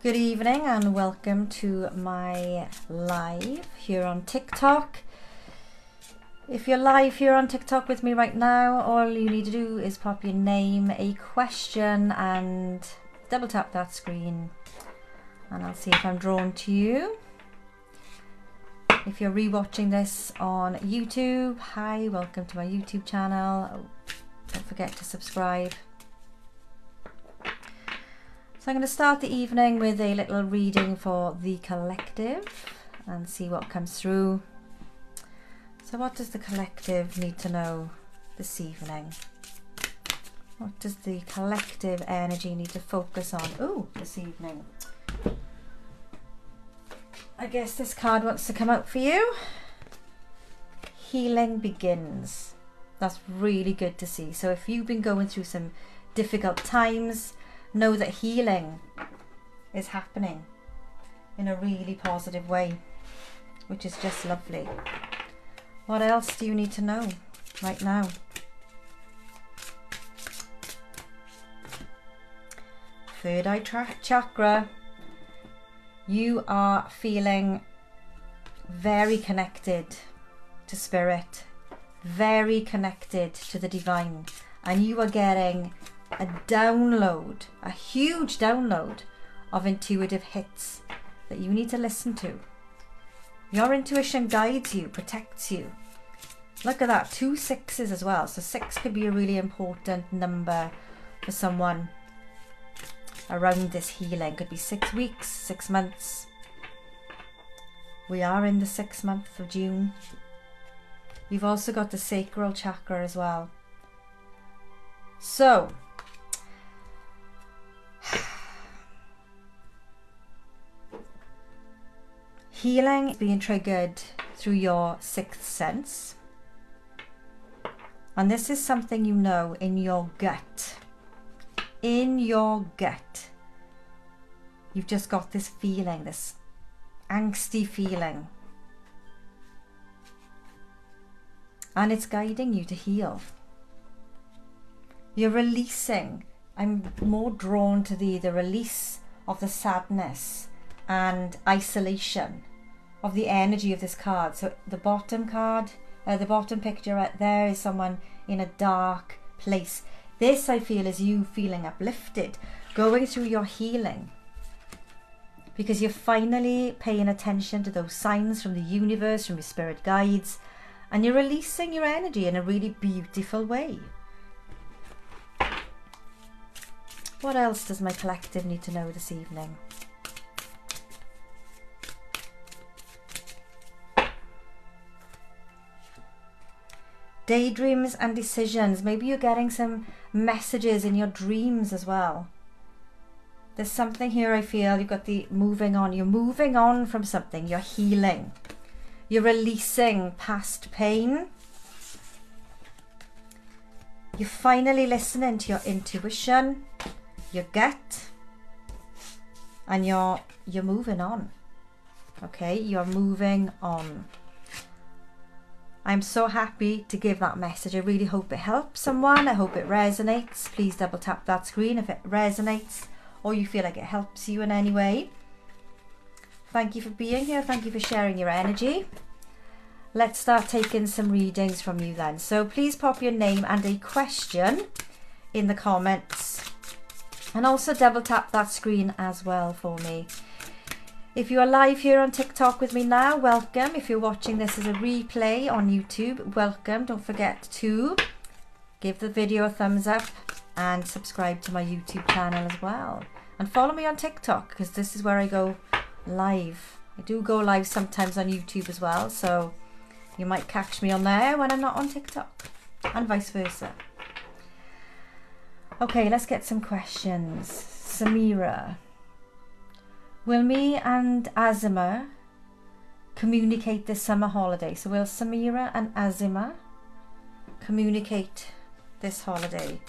Good evening and welcome to my live here on TikTok. If you're live here on TikTok with me right now, all you need to do is pop your name, a question, and double tap that screen and I'll see if I'm drawn to you. If you're rewatching this on YouTube, hi, welcome to my YouTube channel. Don't forget to subscribe. So I'm going to start the evening with a little reading for the collective and see what comes through. So what does the collective need to know this evening? What does the collective energy need to focus on this evening? I guess this card wants to come out for you. Healing begins. That's really good to see. So if you've been going through some difficult times, know that healing is happening in a really positive way, which is just lovely. What else do you need to know right now? Third eye chakra. You are feeling very connected to spirit, very connected to the divine, and you are getting a download, a huge download of intuitive hits that you need to listen to. Your intuition guides you, protects you. Look at that, 2 6s as well. So 6 could be a really important number for someone around this healing. Could be 6 weeks, 6 months. We are in the 6th month of June. You've also got the sacral chakra as well. So healing is being triggered through your 6th sense. And this is something you know in your gut. In your gut. You've just got this feeling, this angsty feeling. And it's guiding you to heal. You're releasing. I'm more drawn to the release of the sadness and isolation of the energy of this card. So the bottom card, the bottom picture right there is someone in a dark place. This, I feel, is you feeling uplifted, going through your healing, because you're finally paying attention to those signs from the universe, from your spirit guides, and you're releasing your energy in a really beautiful way. What else does my collective need to know this evening? Daydreams and decisions. Maybe you're getting some messages in your dreams as well. There's something here, I feel. You've got the moving on. You're moving on from something. You're healing. You're releasing past pain. You're finally listening to your intuition, your gut, and you're moving on. Okay, you're moving on. I'm so happy to give that message. I really hope it helps someone. I hope it resonates. Please double tap that screen if it resonates or you feel like it helps you in any way. Thank you for being here. Thank you for sharing your energy. Let's start taking some readings from you then. So please pop your name and a question in the comments. And also double tap that screen as well for me. If you are live here on TikTok with me now, welcome. If you're watching this as a replay on YouTube, welcome. Don't forget to give the video a thumbs up and subscribe to my YouTube channel as well. And follow me on TikTok, because this is where I go live. I do go live sometimes on YouTube as well, so you might catch me on there when I'm not on TikTok, and vice versa. Okay, let's get some questions. Samira. Will me and Azima communicate this summer holiday? So will Samira and Azima communicate this holiday?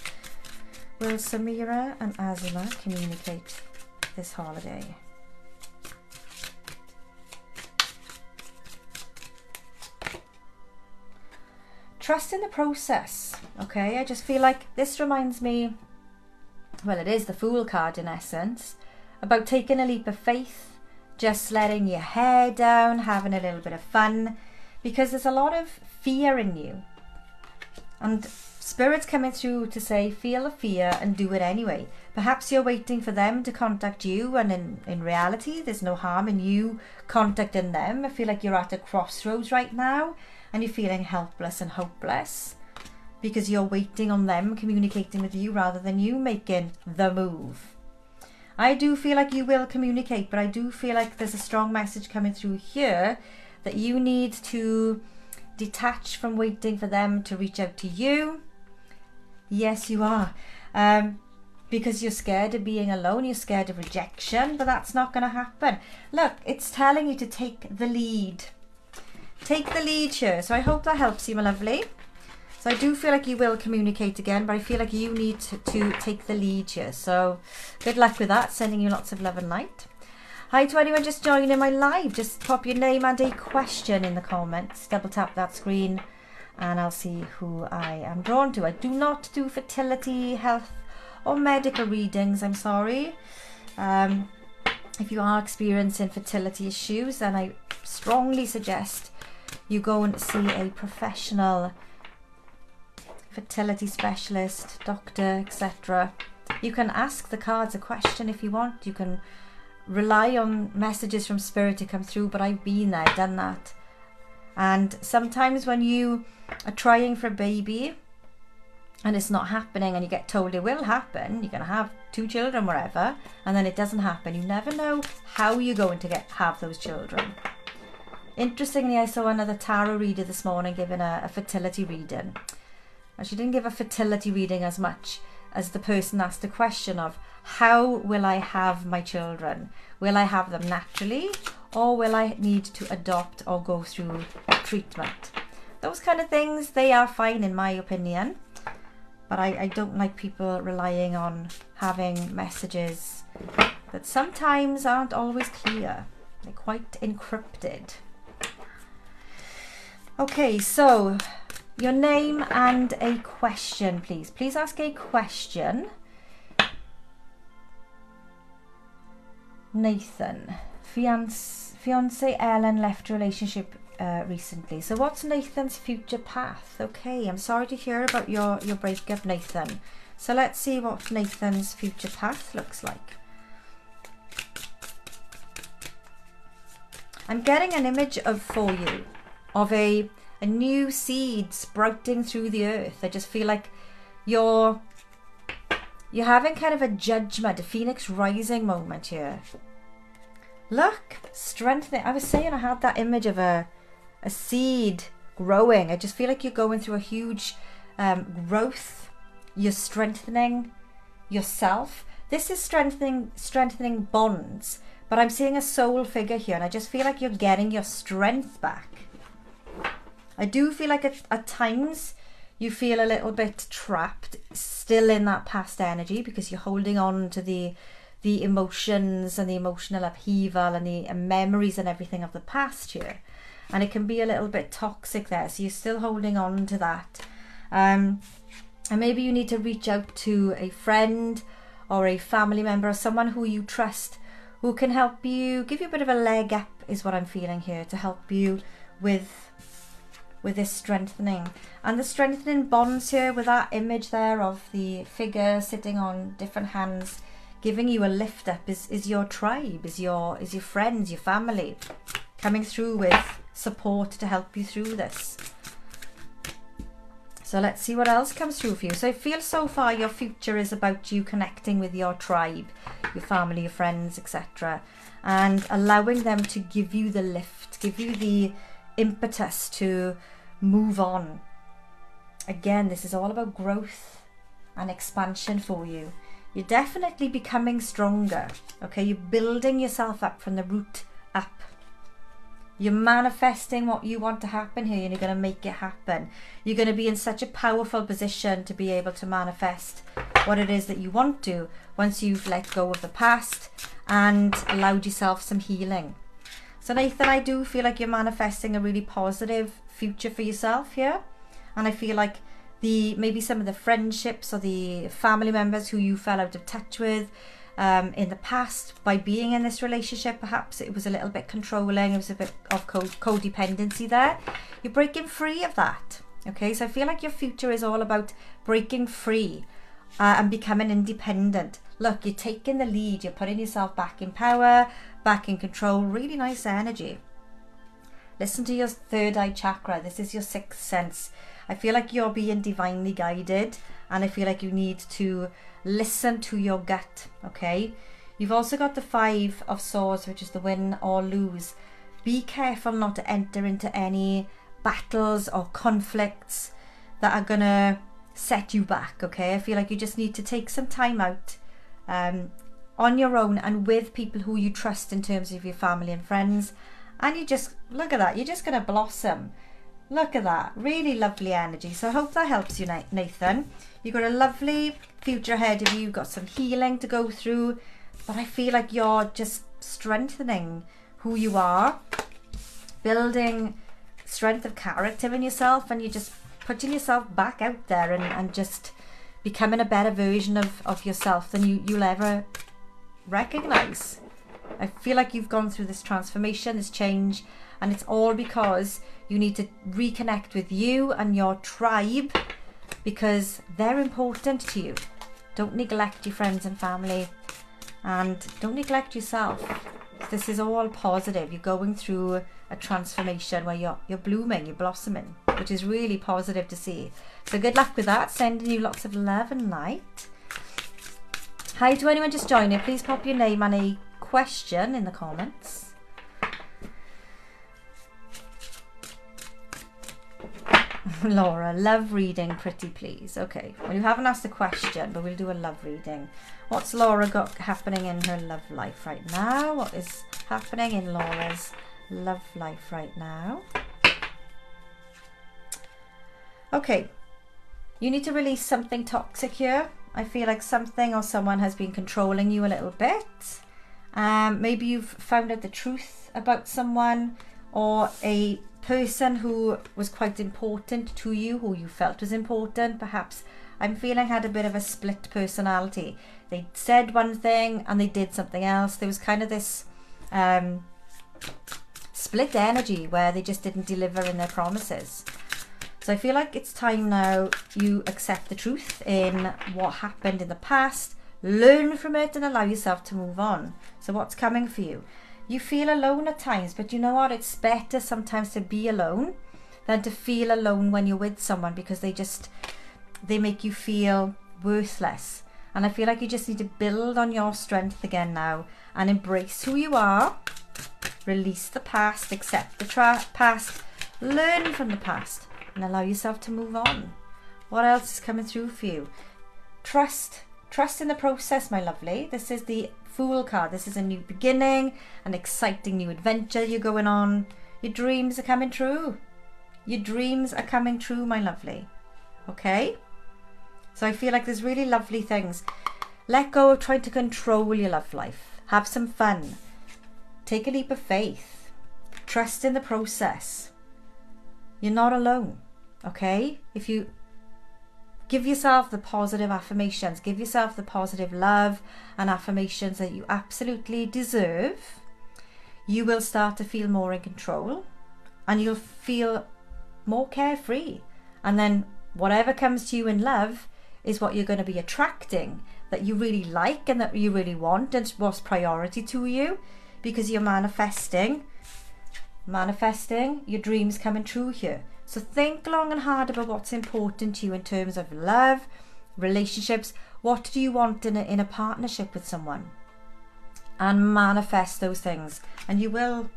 Will Samira and Azima communicate this holiday? Trust in the process, okay? I just feel like this reminds me, well, it is the Fool card in essence, about taking a leap of faith, just letting your hair down, having a little bit of fun, because there's a lot of fear in you. And Spirit's coming through to say, feel the fear and do it anyway. Perhaps you're waiting for them to contact you, and in reality, there's no harm in you contacting them. I feel like you're at a crossroads right now, and you're feeling helpless and hopeless because you're waiting on them communicating with you rather than you making the move. I do feel like you will communicate, but I do feel like there's a strong message coming through here that you need to detach from waiting for them to reach out to you. Yes, you are. Because you're scared of being alone, you're scared of rejection, but that's not going to happen. Look, it's telling you to take the lead. Take the lead here. So I hope that helps you, my lovely. So I do feel like you will communicate again, but I feel like you need to take the lead here. So good luck with that. Sending you lots of love and light. Hi to anyone just joining my live. Just pop your name and a question in the comments. Double tap that screen and I'll see who I am drawn to. I do not do fertility, health or medical readings, I'm sorry. If you are experiencing fertility issues, then I strongly suggest you go and see a professional fertility specialist, doctor, etc. You can ask the cards a question if you want. You can rely on messages from Spirit to come through, but I've been there, done that. And sometimes when you are trying for a baby and it's not happening and you get told it will happen, you're going to have 2 children wherever, and then it doesn't happen, you never know how you're going to have those children. Interestingly, I saw another tarot reader this morning giving a fertility reading. And she didn't give a fertility reading as much as the person asked the question of, how will I have my children? Will I have them naturally, or will I need to adopt or go through treatment? Those kind of things, they are fine in my opinion. But I don't like people relying on having messages that sometimes aren't always clear. They're quite encrypted. Okay, so your name and a question, please. Please ask a question. Nathan, fiance Ellen left relationship recently. So what's Nathan's future path? Okay, I'm sorry to hear about your breakup, Nathan. So let's see what Nathan's future path looks like. I'm getting an image for you of a new seed sprouting through the earth. I just feel like you're having kind of a judgment, a phoenix rising moment here. Look, strengthening. I was saying I had that image of a seed growing. I just feel like you're going through a huge growth. You're strengthening yourself. This is strengthening bonds, but I'm seeing a soul figure here, and I just feel like you're getting your strength back. I do feel like at times you feel a little bit trapped still in that past energy because you're holding on to the emotions and the emotional upheaval and the memories and everything of the past here. And it can be a little bit toxic there, so you're still holding on to that. And maybe you need to reach out to a friend or a family member or someone who you trust, who can help you, give you a bit of a leg up is what I'm feeling here, to help you with this strengthening. And the strengthening bonds here with that image there of the figure sitting on different hands, giving you a lift up is your tribe, is your friends, your family, coming through with support to help you through this. So let's see what else comes through for you. So I feel so far your future is about you connecting with your tribe, your family, your friends, etc. and allowing them to give you the lift, give you the impetus to move on. Again, this is all about growth and expansion for you. You're definitely becoming stronger. Okay, you're building yourself up from the root up. You're manifesting what you want to happen here, and you're going to make it happen. You're going to be in such a powerful position to be able to manifest what it is that you want to once you've let go of the past and allowed yourself some healing. So Nathan, I do feel like you're manifesting a really positive future for yourself here. And I feel like maybe some of the friendships or the family members who you fell out of touch with, in the past by being in this relationship. Perhaps it was a little bit controlling, it was a bit of codependency there. You're breaking free of that. Okay, so I feel like your future is all about breaking free and becoming independent. Look, you're taking the lead, you're putting yourself back in power, back in control. Really nice energy. Listen to your third eye chakra. This is your sixth sense. I feel like you're being divinely guided, and I feel like you need to listen to your gut. Okay, you've also got the Five of Swords, which is the win or lose. Be careful not to enter into any battles or conflicts that are gonna set you back. Okay, I feel like you just need to take some time out on your own and with people who you trust in terms of your family and friends, and you just look at that, you're just gonna blossom. Look at that, really lovely energy. So I hope that helps you, Nathan. You've got a lovely future ahead of you. You've got some healing to go through, but I feel like you're just strengthening who you are, building strength of character in yourself, and you're just putting yourself back out there and just becoming a better version of yourself than you'll ever recognize. I feel like you've gone through this transformation, this change, and it's all because you need to reconnect with you and your tribe, because they're important to you. Don't neglect your friends and family, and don't neglect yourself. This is all positive. You're going through a transformation where you're blooming, you're blossoming, which is really positive to see. So good luck with that. Sending you lots of love and light. Hi to anyone just joining. Please pop your name and a question in the comments. Laura, love reading, pretty please. Okay, well, you haven't asked a question, but we'll do a love reading. What's Laura got happening in her love life right now? What is happening in Laura's love life right now? Okay, you need to release something toxic here. I feel like something or someone has been controlling you a little bit. Maybe you've found out the truth about someone, or a person who was quite important to you, who you felt was important. Perhaps I'm feeling had a bit of a split personality. They said one thing and they did something else. There was kind of this split energy where they just didn't deliver in their promises. So I feel like it's time now you accept the truth in what happened in the past, learn from it, and allow yourself to move on. So what's coming for you? You feel alone at times, but you know what? It's better sometimes to be alone than to feel alone when you're with someone, because they make you feel worthless. And I feel like you just need to build on your strength again now and embrace who you are. Release the past, accept the past, learn from the past, and allow yourself to move on. What else is coming through for you? Trust in the process, my lovely. This is the Fool card. This is a new beginning, an exciting new adventure you're going on. Your dreams are coming true. Your dreams are coming true, my lovely. Okay? So I feel like there's really lovely things. Let go of trying to control your love life. Have some fun. Take a leap of faith. Trust in the process. You're not alone. Okay? If you give yourself the positive affirmations, give yourself the positive love and affirmations that you absolutely deserve, you will start to feel more in control and you'll feel more carefree. And then whatever comes to you in love is what you're going to be attracting, that you really like and that you really want and what's priority to you, because you're manifesting your dreams coming true here. So think long and hard about what's important to you in terms of love, relationships. What do you want in a partnership with someone? And manifest those things. And you will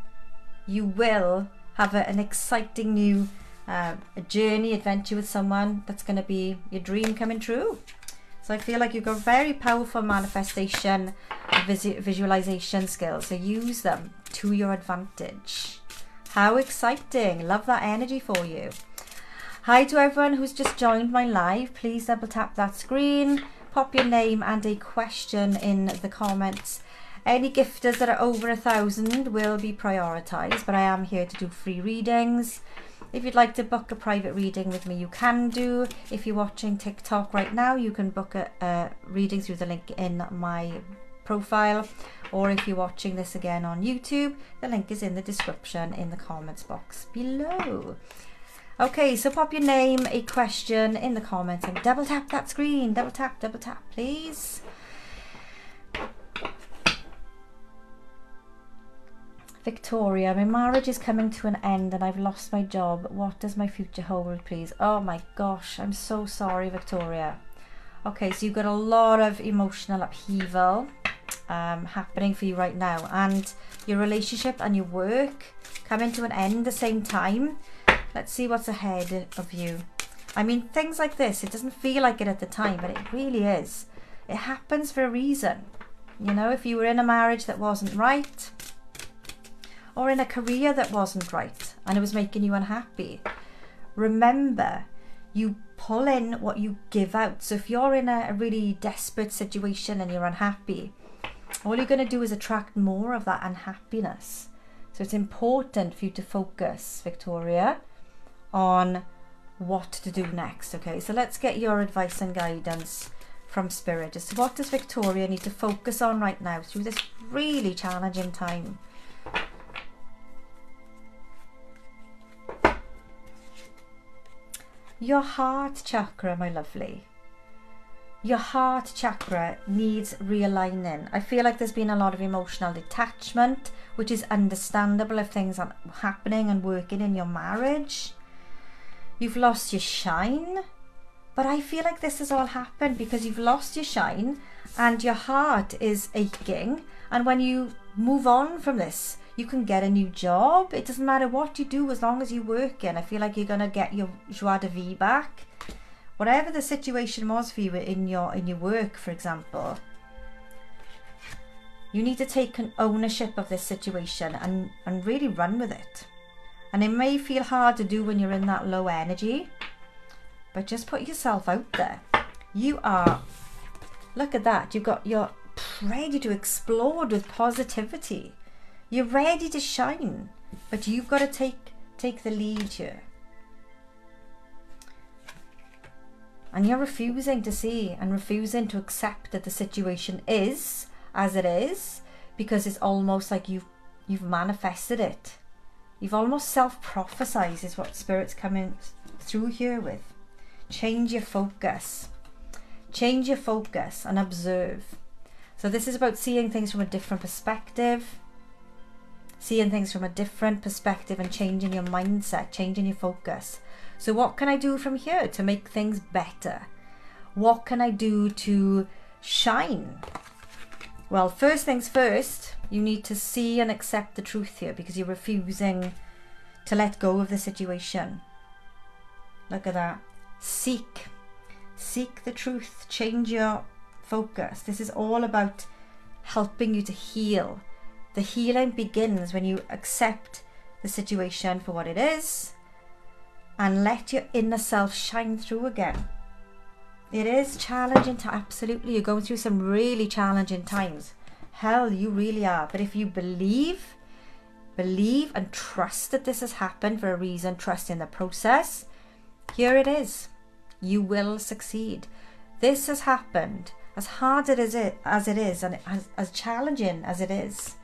have an exciting new journey, adventure with someone that's going to be your dream coming true. So I feel like you've got very powerful manifestation, visualization skills. So use them to your advantage. How exciting. Love that energy for you. Hi to everyone who's just joined my live. Please double tap that screen, pop your name and a question in the comments. Any gifters that are over 1,000 will be prioritized, but I am here to do free readings. If you'd like to book a private reading with me, you can do. If you're watching TikTok right now, you can book a reading through the link in my profile, or if you're watching this again on YouTube, the link is in the description in the comments box below. Okay, so pop your name, a question in the comments, and double tap that screen. Double tap, please. Victoria, my marriage is coming to an end and I've lost my job. What does my future hold, please? Oh my gosh, I'm so sorry, Victoria. Okay, so you've got a lot of emotional upheaval happening for you right now, and your relationship and your work coming to an end at the same time. Let's see what's ahead of you. I mean, things like this, it doesn't feel like it at the time, but it really is. It happens for a reason. You know, if you were in a marriage that wasn't right, or in a career that wasn't right and it was making you unhappy, remember, you pull in what you give out. So if you're in a really desperate situation and you're unhappy, all you're going to do is attract more of that unhappiness. So it's important for you to focus, Victoria, on what to do next. Okay, so let's get your advice and guidance from Spirit. So what does Victoria need to focus on right now through this really challenging time? Your heart chakra, my lovely. Your heart chakra needs realigning. I feel like there's been a lot of emotional detachment, which is understandable if things aren't happening and working in your marriage. You've lost your shine, but I feel like this has all happened because you've lost your shine and your heart is aching. And when you move on from this, you can get a new job. It doesn't matter what you do as long as you work in. I feel like you're going to get your joie de vivre back. Whatever the situation was for you in your work, for example, you need to take an ownership of this situation and really run with it. And it may feel hard to do when you're in that low energy, but just put yourself out there. You are, look at that, you're ready to explode with positivity. You're ready to shine, but you've got to take the lead here. And you're refusing to see and refusing to accept that the situation is as it is, because it's almost like you've manifested it. You've almost self-prophesized is what Spirit's coming through here with. Change your focus. Change your focus and observe. So this is about seeing things from a different perspective. Seeing things from a different perspective and changing your mindset, changing your focus. So what can I do from here to make things better? What can I do to shine? Well, first things first, you need to see and accept the truth here because you're refusing to let go of the situation. Look at that. Seek the truth, change your focus. This is all about helping you to heal. The healing begins when you accept the situation for what it is and let your inner self shine through again. It is challenging, absolutely. You're going through some really challenging times. Hell, you really are. But if you believe and trust that this has happened for a reason, trust in the process, here it is. You will succeed. This has happened as hard as it is and as challenging as it is.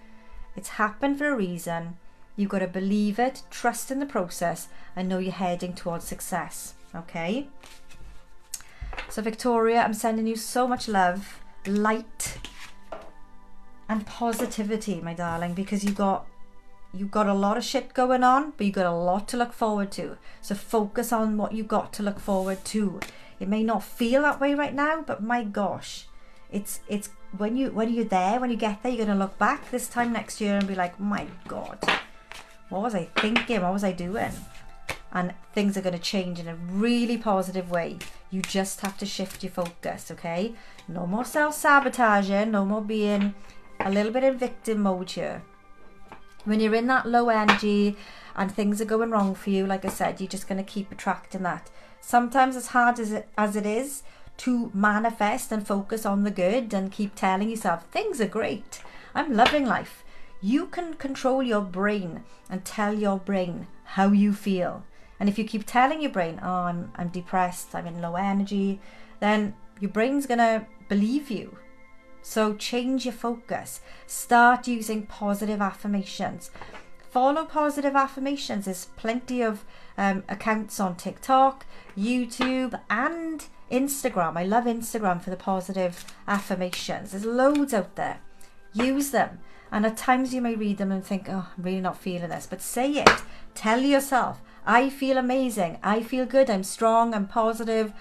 It's happened for a reason. You've got to believe it, trust in the process, and know you're heading towards success. Okay? So Victoria, I'm sending you so much love, light, and positivity, my darling, because you've got a lot of shit going on, but you've got a lot to look forward to. So focus on what you've got to look forward to. It may not feel that way right now, but my gosh, it's when you're there, when you get there, you're going to look back this time next year and be like, my God, what was I thinking? What was I doing? And things are going to change in a really positive way. You just have to shift your focus, okay? No more self-sabotaging, no more being a little bit in victim mode here. When you're in that low energy and things are going wrong for you, like I said, you're just going to keep attracting that. Sometimes as hard as it is to manifest and focus on the good and keep telling yourself, things are great, I'm loving life. You can control your brain and tell your brain how you feel. And if you keep telling your brain, oh, I'm depressed, I'm in low energy, then your brain's going to believe you. So change your focus. Start using positive affirmations. Follow positive affirmations. There's plenty of accounts on TikTok, YouTube and Instagram. I love Instagram for the positive affirmations. There's loads out there. Use them. And at times you may read them and think, oh, I'm really not feeling this. But say it. Tell yourself, I feel amazing. I feel good. I'm strong. I'm positive.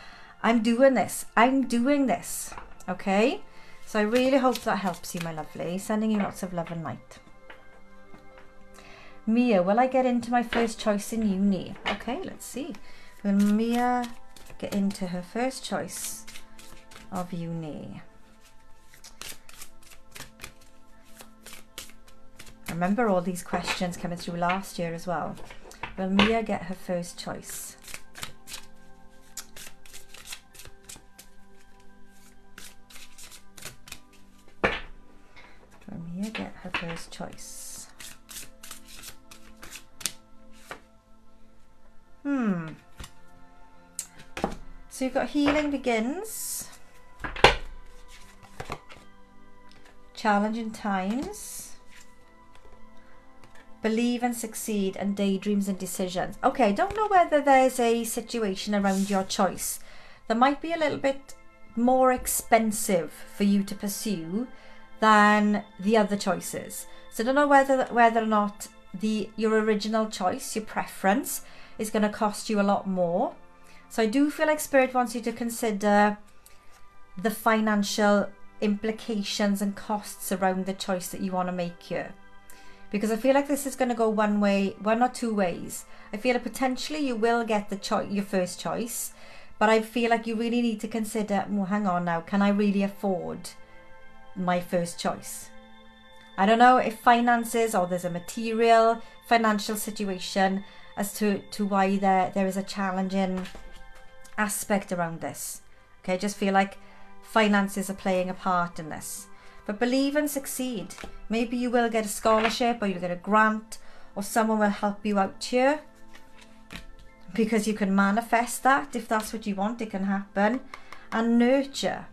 I'm doing this. I'm doing this. Okay? So I really hope that helps you, my lovely. Sending you lots of love and light. Mia, will I get into my first choice in uni? Okay, let's see. Will Mia get into her first choice of uni? I remember all these questions coming through last year as well. Will Mia get her first choice? Will Mia get her first choice? So you've got healing begins, challenging times, believe and succeed, and daydreams and decisions. Okay, don't know whether there's a situation around your choice that might be a little bit more expensive for you to pursue than the other choices. So I don't know whether or not your original choice, your preference, is going to cost you a lot more. So I do feel like Spirit wants you to consider the financial implications and costs around the choice that you want to make here. Because I feel like this is going to go one or two ways. I feel like potentially you will get your first choice, but I feel like you really need to consider, well, hang on now, can I really afford my first choice? I don't know if finances or there's a material financial situation as to why there is a challenging aspect around this. Okay, I just feel like finances are playing a part in this. But believe and succeed. Maybe you will get a scholarship, or you'll get a grant, or someone will help you out here, because you can manifest that. If that's what you want, it can happen. And nurture.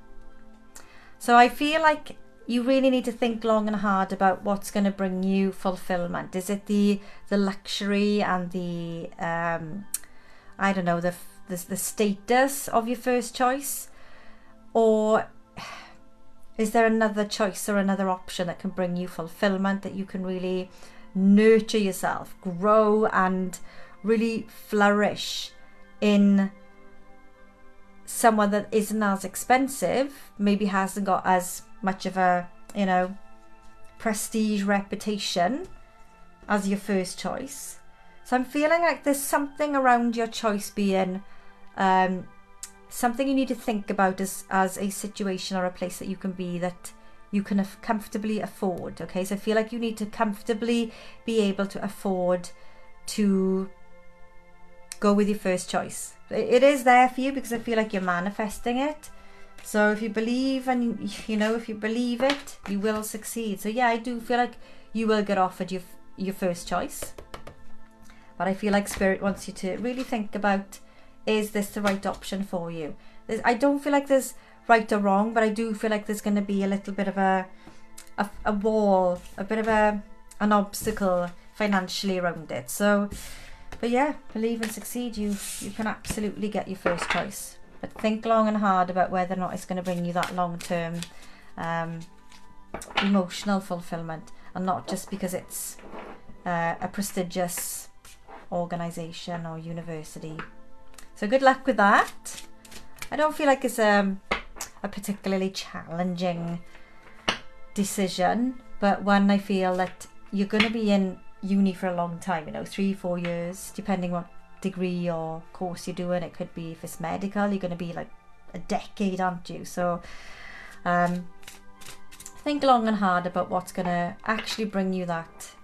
So I feel like you really need to think long and hard about what's going to bring you fulfillment. Is it the luxury and the I don't know, the status of your first choice, or is there another choice or another option that can bring you fulfillment, that you can really nurture yourself, grow and really flourish in someone that isn't as expensive, maybe hasn't got as much of a, you know, prestige reputation as your first choice. So I'm feeling like there's something around your choice being something you need to think about as a situation or a place that you can be, that you can comfortably afford. Okay, so I feel like you need to comfortably be able to afford to go with your first choice. It is there for you because I feel like you're manifesting it. So if you believe, and you know, if you believe it, you will succeed. So yeah, I do feel like you will get offered your first choice. But I feel like Spirit wants you to really think about, is this the right option for you? I don't feel like there's right or wrong, but I do feel like there's going to be a little bit of a wall, a bit of an obstacle financially around it. So, but yeah, believe and succeed. You can absolutely get your first choice. But think long and hard about whether or not it's going to bring you that long-term emotional fulfillment, and not just because it's a prestigious organisation or university. So good luck with that. I don't feel like it's a particularly challenging decision, but one I feel that you're going to be in uni for a long time, you know, 3-4 years, depending what degree or course you're doing. It could be, if it's medical, you're going to be like a decade, aren't you? So think long and hard about what's going to actually bring you that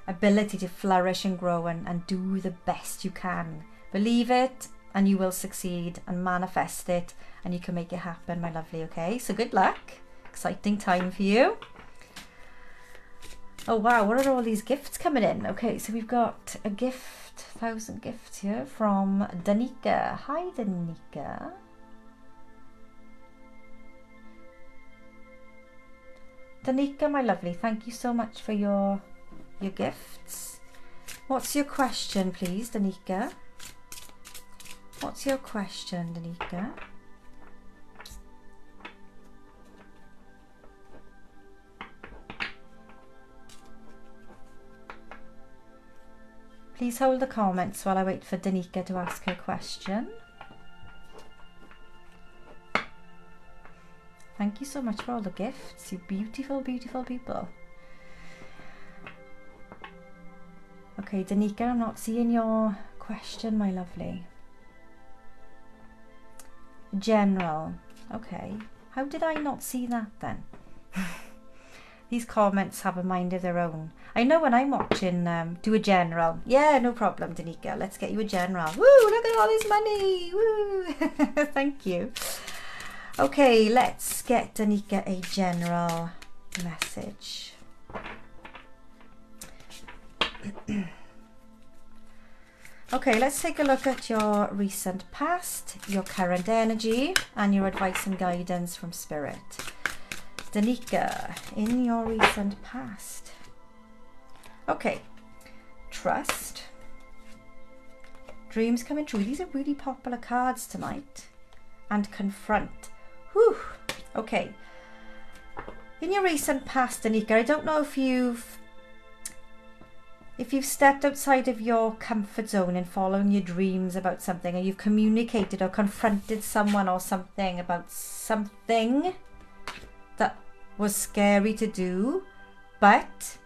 ability to flourish and grow and do the best you can. Believe it and you will succeed, and manifest it and you can make it happen, my lovely. Okay, so good luck. Exciting time for you. Oh wow, what are all these gifts coming in? Okay, so we've got a gift, 1,000 gifts here from Danika. Hi Danika. Danika, my lovely, thank you so much for your gifts. What's your question, please, Danika? What's your question, Danika? Please hold the comments while I wait for Danika to ask her question. Thank you so much for all the gifts, you beautiful, beautiful people. Okay, Danika, I'm not seeing your question, my lovely. General. Okay. How did I not see that then? These comments have a mind of their own. I know when I'm watching, do a general. Yeah, no problem, Danika. Let's get you a general. Woo, look at all this money. Woo. Thank you. Okay, let's get Danika a general message. Okay, let's take a look at your recent past, your current energy, and your advice and guidance from Spirit. Danika, in your recent past. Okay, trust, dreams coming true. These are really popular cards tonight. And confront. Whew. Okay. In your recent past, Danika, I don't know if you've stepped outside of your comfort zone in following your dreams about something, or you've communicated or confronted someone or something about something that was scary to do, but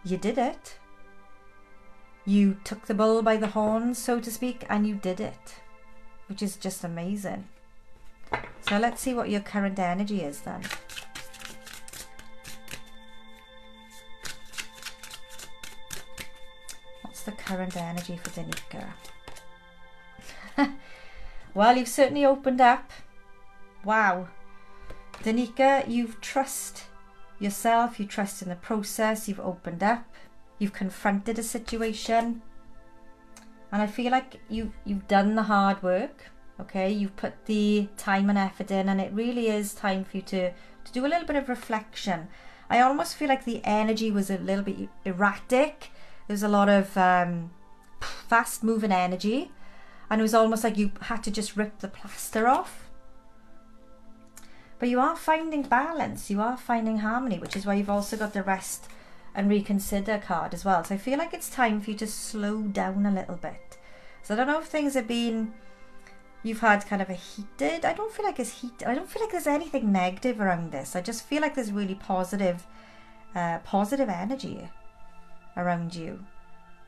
you did it. You took the bull by the horns, so to speak, and you did it, which is just amazing. So let's see what your current energy is then. What's the current energy for Danika? Well, you've certainly opened up. Wow. Danika, you've trust yourself, you trust in the process, you've opened up, you've confronted a situation. And I feel like you've done the hard work. Okay, you've put the time and effort in, and it really is time for you to do a little bit of reflection. I almost feel like the energy was a little bit erratic. There was a lot of fast moving energy, and it was almost like you had to just rip the plaster off. But you are finding balance, you are finding harmony, which is why you've also got the rest and reconsider card as well. So I feel like it's time for you to slow down a little bit. So I don't know if things have been, you've had kind of a heated, I don't feel like it's heated, I don't feel like there's anything negative around this. I just feel like there's really positive energy around you.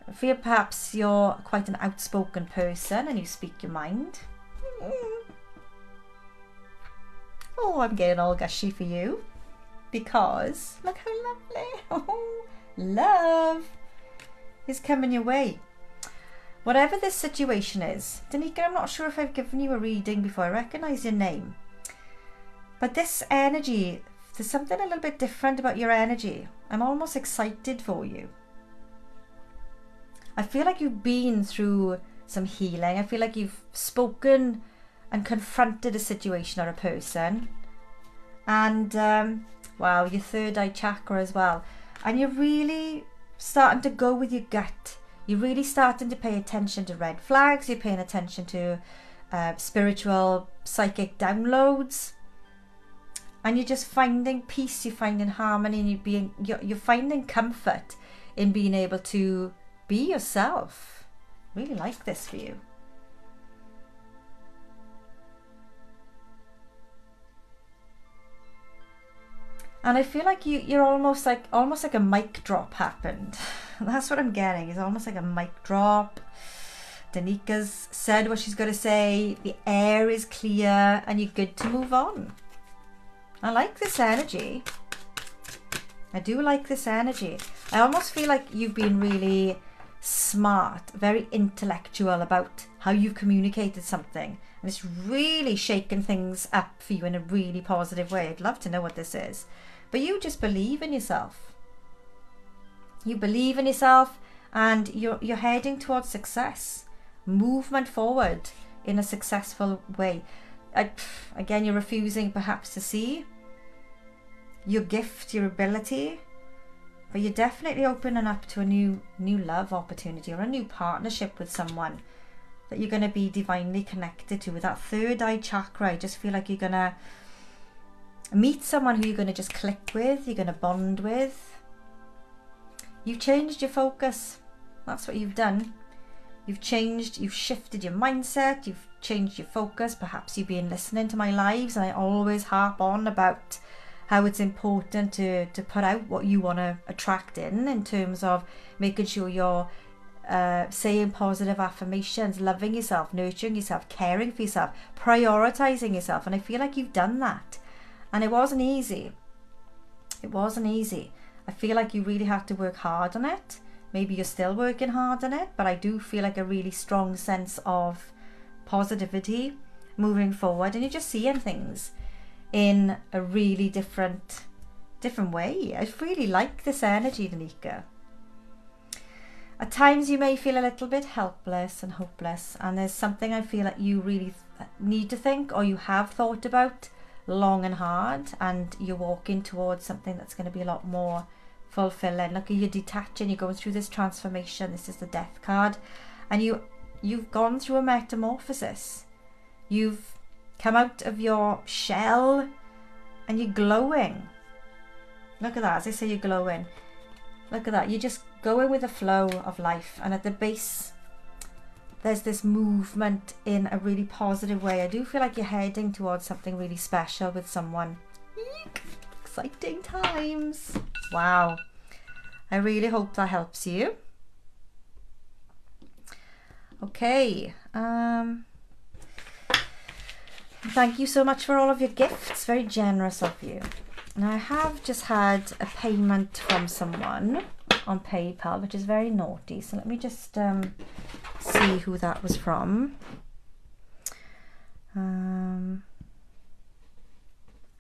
I feel perhaps you're quite an outspoken person and you speak your mind. Oh, I'm getting all gushy for you because look how lovely. Oh, love is coming your way. Whatever this situation is, Danika, I'm not sure if I've given you a reading before. I recognise your name. But this energy, there's something a little bit different about your energy. I'm almost excited for you. I feel like you've been through some healing. I feel like you've spoken and confronted a situation or a person. And, wow, your third eye chakra as well. And you're really starting to go with your gut. You're really starting to pay attention to red flags. You're paying attention to spiritual, psychic downloads. And you're just finding peace, you're finding harmony, and you're finding comfort in being able to be yourself. Really like this for you. And I feel like you're almost like a mic drop happened. That's what I'm getting. It's almost like a mic drop. Danika's said what she's got to say. The air is clear and you're good to move on. I like this energy. I do like this energy. I almost feel like you've been really smart, very intellectual about how you've communicated something. And it's really shaken things up for you in a really positive way. I'd love to know what this is. But you just believe in yourself. You believe in yourself and you're heading towards success. Movement forward in a successful way. Again, you're refusing perhaps to see. your gift, your ability, but you're definitely opening up to a new love opportunity or a new partnership with someone that you're going to be divinely connected to. With that third eye chakra, I just feel like you're going to meet someone who you're going to just click with, you're going to bond with. You've changed your focus. That's what you've done. You've shifted your mindset, you've changed your focus. Perhaps you've been listening to my lives, and I always harp on about how it's important to put out what you want to attract in terms of making sure you're saying positive affirmations, loving yourself, nurturing yourself, caring for yourself, prioritizing yourself. And I feel like you've done that. And it wasn't easy. It wasn't easy. I feel like you really had to work hard on it. Maybe you're still working hard on it, but I do feel like a really strong sense of positivity moving forward, and you're just seeing things in a really different way. I really like this energy, Danika. At times you may feel a little bit helpless and hopeless, and there's something I feel like you really need to think, or you have thought about long and hard, and you're walking towards something that's going to be a lot more fulfilling. Look, you're detaching, you're going through this transformation. This is the Death card, and you've gone through a metamorphosis. You've come out of your shell and you're glowing. Look at that. As I say, you're glowing. Look at that. You're just going with the flow of life, and at the base there's this movement in a really positive way. I do feel like you're heading towards something really special with someone. Eek, exciting times. Wow. I really hope that helps you. Okay. Thank you so much for all of your gifts. Very generous of you. Now, I have just had a payment from someone on PayPal, which is very naughty. So let me just see who that was from. I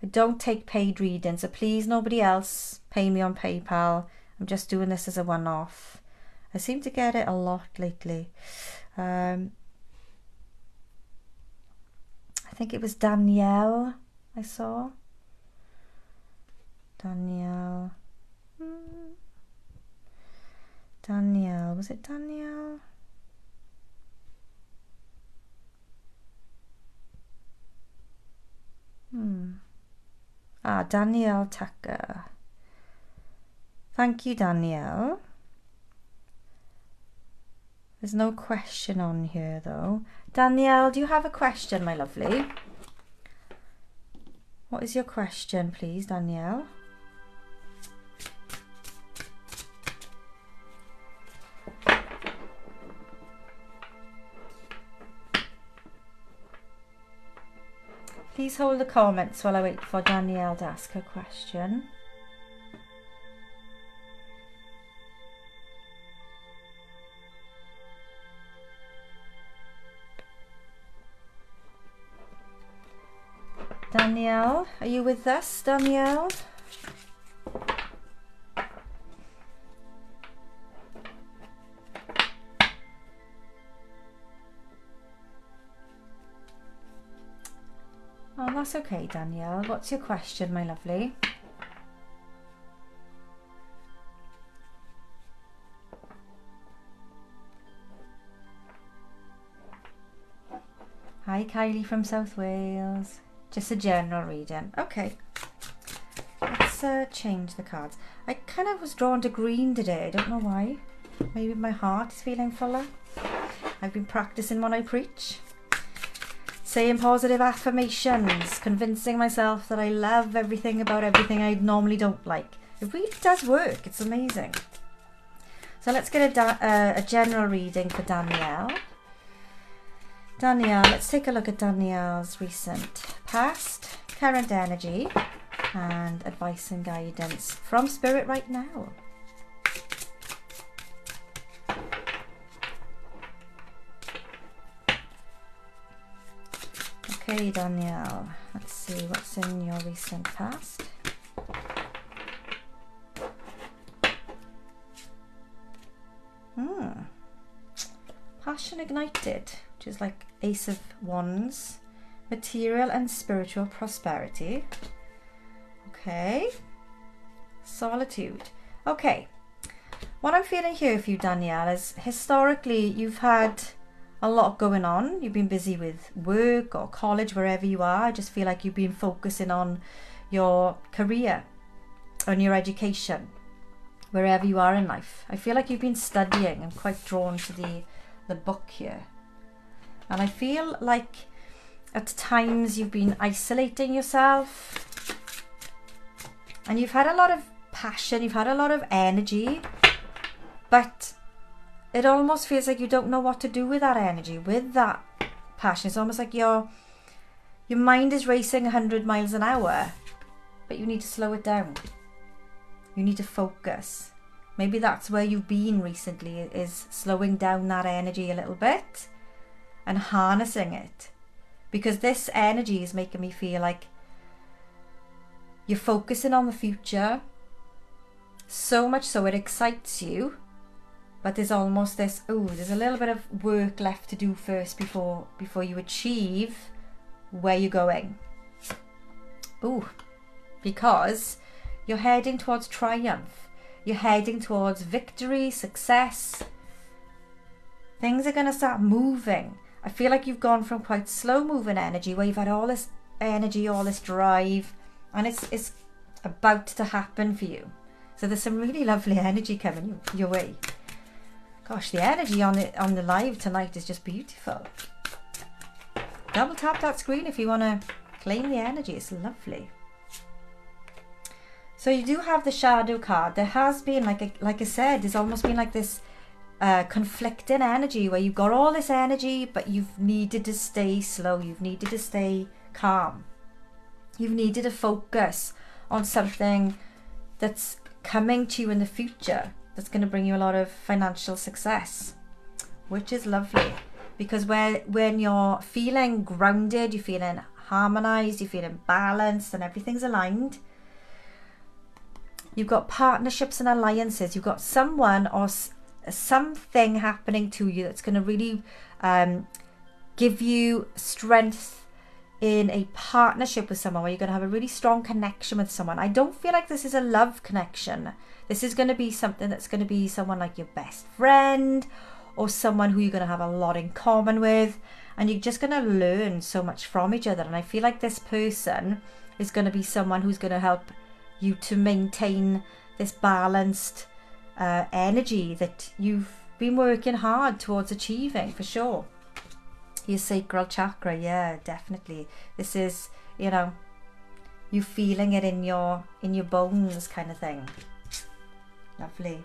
don't take paid readings, so please, nobody else pay me on PayPal. I'm just doing this as a one-off. I seem to get it a lot lately. I think it was Danielle I saw. Danielle. Danielle. Was it Danielle? Danielle Tucker. Thank you, Danielle. There's no question on here though. Danielle, do you have a question, my lovely? What is your question, please, Danielle? Please hold the comments while I wait for Danielle to ask her question. Danielle, are you with us, Danielle? Oh, that's okay, Danielle. What's your question, my lovely? Hi, Kaylee from South Wales. Just a general reading. Okay. Let's change the cards. I kind of was drawn to green today. I don't know why. Maybe my heart is feeling fuller. I've been practicing what I preach. Saying positive affirmations. Convincing myself that I love everything about everything I normally don't like. It really does work. It's amazing. So let's get a general reading for Danielle. Danielle, let's take a look at Danielle's recent past, current energy, and advice and guidance from Spirit right now. Okay, Danielle, let's see what's in your recent past. Passion ignited, which is like Ace of Wands, material and spiritual prosperity. Okay, Solitude. Okay. What I'm feeling here for you, Danielle, is historically you've had a lot going on. You've been busy with work or college, wherever you are. I just feel like you've been focusing on your career, on your education, wherever you are in life. I feel like you've been studying. I'm quite drawn to the book here. And I feel like at times you've been isolating yourself. And you've had a lot of passion, you've had a lot of energy, but it almost feels like you don't know what to do with that energy, with that passion. It's almost like your mind is racing 100 miles an hour, but you need to slow it down. You need to focus. Maybe that's where you've been recently, is slowing down that energy a little bit and harnessing it. Because this energy is making me feel like you're focusing on the future, so much so it excites you, but there's almost this, there's a little bit of work left to do first before you achieve where you're going. Because you're heading towards triumph. You're heading towards victory, success. Things are going to start moving. I feel like you've gone from quite slow moving energy, where you've had all this energy, all this drive, and it's about to happen for you. So there's some really lovely energy coming your way. Gosh, the energy on the live tonight is just beautiful. Double tap that screen if you want to claim the energy. It's lovely. So you do have the shadow card. There has been, like I said, there's almost been like this conflicting energy where you've got all this energy, but you've needed to stay slow. You've needed to stay calm. You've needed to focus on something that's coming to you in the future, that's going to bring you a lot of financial success, which is lovely. Because when you're feeling grounded, you're feeling harmonized, you're feeling balanced, and everything's aligned, you've got partnerships and alliances. You've got someone or something happening to you that's going to really give you strength in a partnership with someone, where you're going to have a really strong connection with someone. I don't feel like this is a love connection. This is going to be something that's going to be someone like your best friend, or someone who you're going to have a lot in common with, and you're just going to learn so much from each other. And I feel like this person is going to be someone who's going to help you to maintain this balanced energy that you've been working hard towards achieving, for sure. Your sacral chakra, yeah, definitely. This is, you feeling it in your bones kind of thing. Lovely.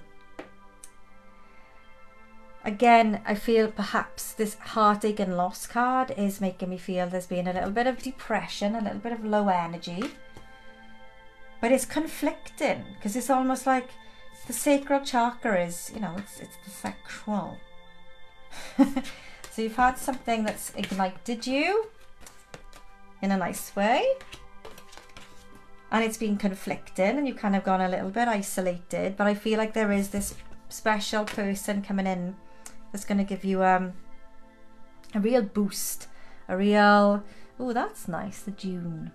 Again, I feel perhaps this heartache and loss card is making me feel there's been a little bit of depression, a little bit of low energy. But it's conflicting, because it's almost like the sacral chakra is, it's the sexual. So you've had something that's ignited you in a nice way, and it's been conflicting, and you've kind of gone a little bit isolated, but I feel like there is this special person coming in that's going to give you a real boost, a real, that's nice, the June.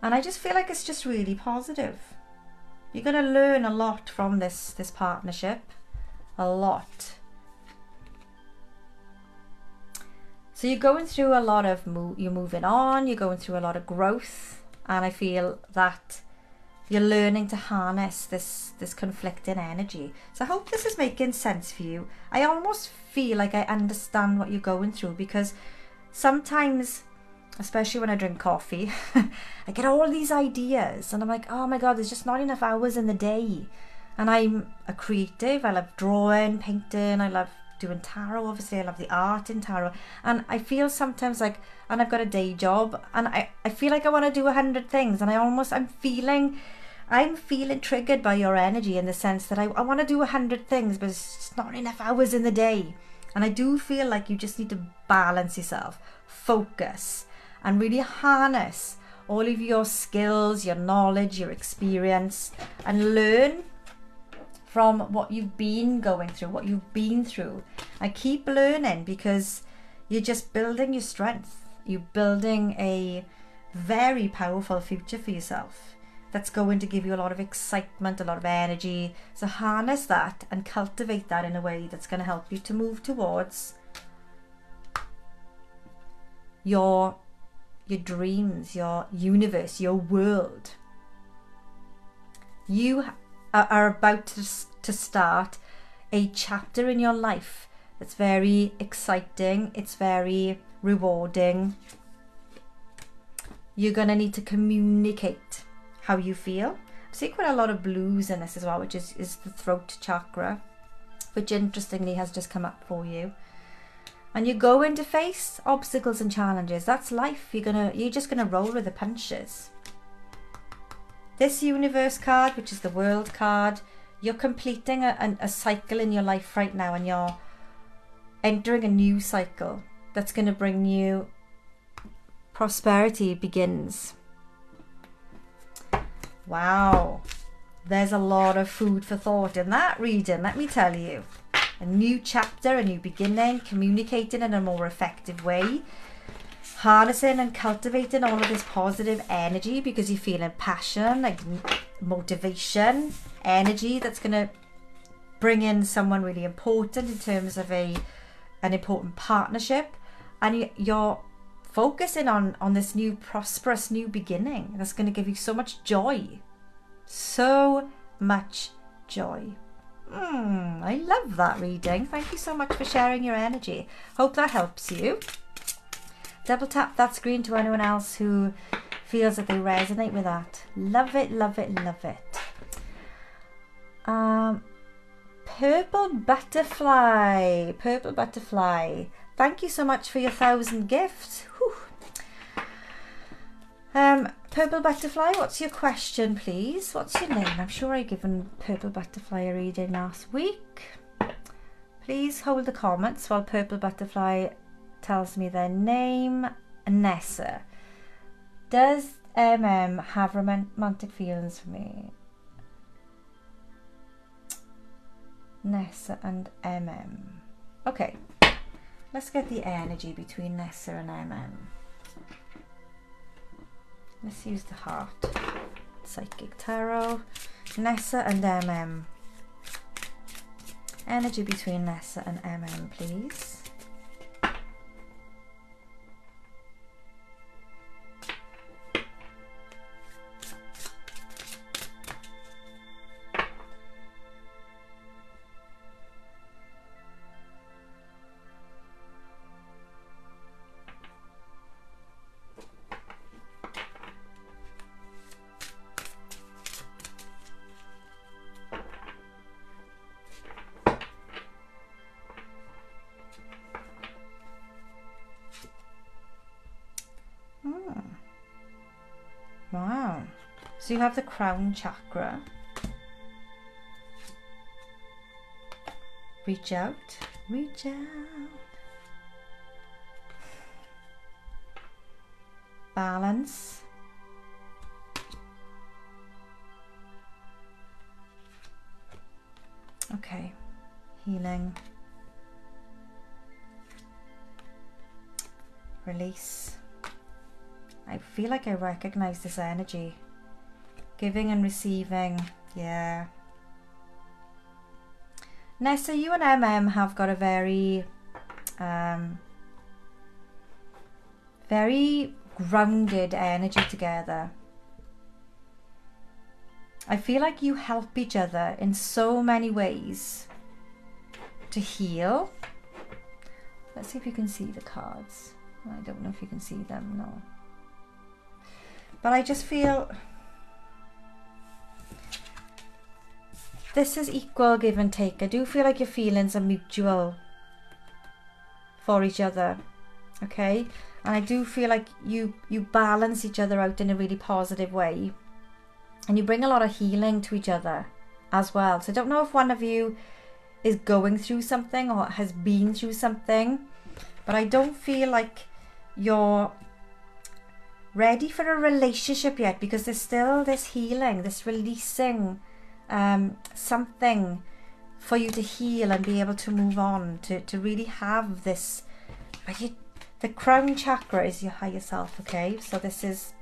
And I just feel like it's just really positive. You're going to learn a lot from this partnership, a lot. So you're going through a lot of, you're moving on, you're going through a lot of growth, and I feel that you're learning to harness this conflicting energy. So I hope this is making sense for you. I almost feel like I understand what you're going through, because sometimes, especially when I drink coffee, I get all these ideas, and I'm like, oh my God, there's just not enough hours in the day. And I'm a creative. I love drawing, painting, I love doing tarot, obviously I love the art in tarot, and I feel sometimes like, and I've got a day job, and I feel like I want to do 100 things, and I'm feeling triggered by your energy, in the sense that I want to do 100 things, but it's just not enough hours in the day. And I do feel like you just need to balance yourself, focus, and really harness all of your skills, your knowledge, your experience, and learn from what you've been going through, what you've been through. And keep learning, because you're just building your strength. You're building a very powerful future for yourself that's going to give you a lot of excitement, a lot of energy. So harness that and cultivate that in a way that's going to help you to move towards your dreams, your universe, your world. You are about to start a chapter in your life that's very exciting. It's very rewarding. You're going to need to communicate how you feel. I'm seeing quite a lot of blues in this as well, which is the throat chakra, which interestingly has just come up for you. And you're going to face obstacles and challenges. That's life. You're just gonna roll with the punches. This universe card, which is the world card, you're completing a cycle in your life right now, and you're entering a new cycle that's going to bring you prosperity. Begins. Wow, there's a lot of food for thought in that reading, let me tell you. A new chapter, a new beginning, communicating in a more effective way, harnessing and cultivating all of this positive energy because you're feeling passion, like motivation, energy that's going to bring in someone really important in terms of an important partnership, and you're focusing on this new prosperous new beginning that's going to give you so much joy. So much joy. I love that reading. Thank you so much for sharing your energy. Hope that helps you. Double tap that screen to anyone else who feels that they resonate with that. Love it, love it, love it. Purple butterfly. Purple butterfly. Thank you so much for your 1,000 gifts. Whew. Purple butterfly, what's your question, please? What's your name? I'm sure I've given Purple butterfly a reading last week. Please hold the comments while Purple butterfly tells me their name. Nessa. Does have romantic feelings for me? Nessa and Okay, let's get the energy between Nessa and Let's use the heart. Psychic Tarot. Nessa and energy between Nessa and please. Wow. So you have the crown chakra. Reach out. Reach out. Balance. Okay. Healing. Release. I feel like I recognize this energy. Giving and receiving. Yeah. Nessa, you and have got a very very grounded energy together. I feel like you help each other in so many ways to heal. Let's see if you can see the cards. I don't know if you can see them, no. But I just feel this is equal give and take. I do feel like your feelings are mutual for each other, okay? And I do feel like you balance each other out in a really positive way. And you bring a lot of healing to each other as well. So I don't know if one of you is going through something or has been through something, but I don't feel like you're ready for a relationship yet, because there's still this healing, this releasing, something for you to heal and be able to move on, to really have this. The crown chakra is your higher self, okay? So this is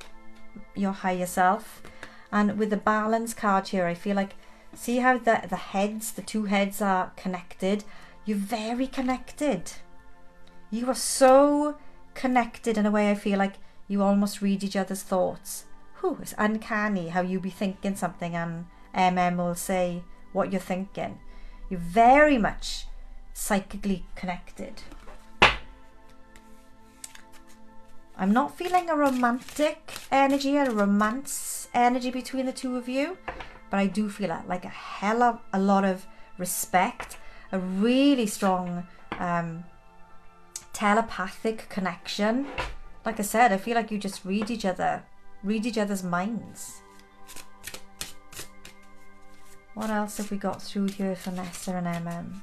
your higher self, And with the balance card here, I feel like, see how the heads, the two heads are connected? You're very connected. You are so connected in a way I feel like you almost read each other's thoughts. Whew, it's uncanny how you be thinking something and will say what you're thinking. You're very much psychically connected. I'm not feeling a romantic energy, a romance energy between the two of you, but I do feel like a hell of a lot of respect, a really strong telepathic connection. Like I said, I feel like you just read each other's minds. What else have we got through here for Nessa and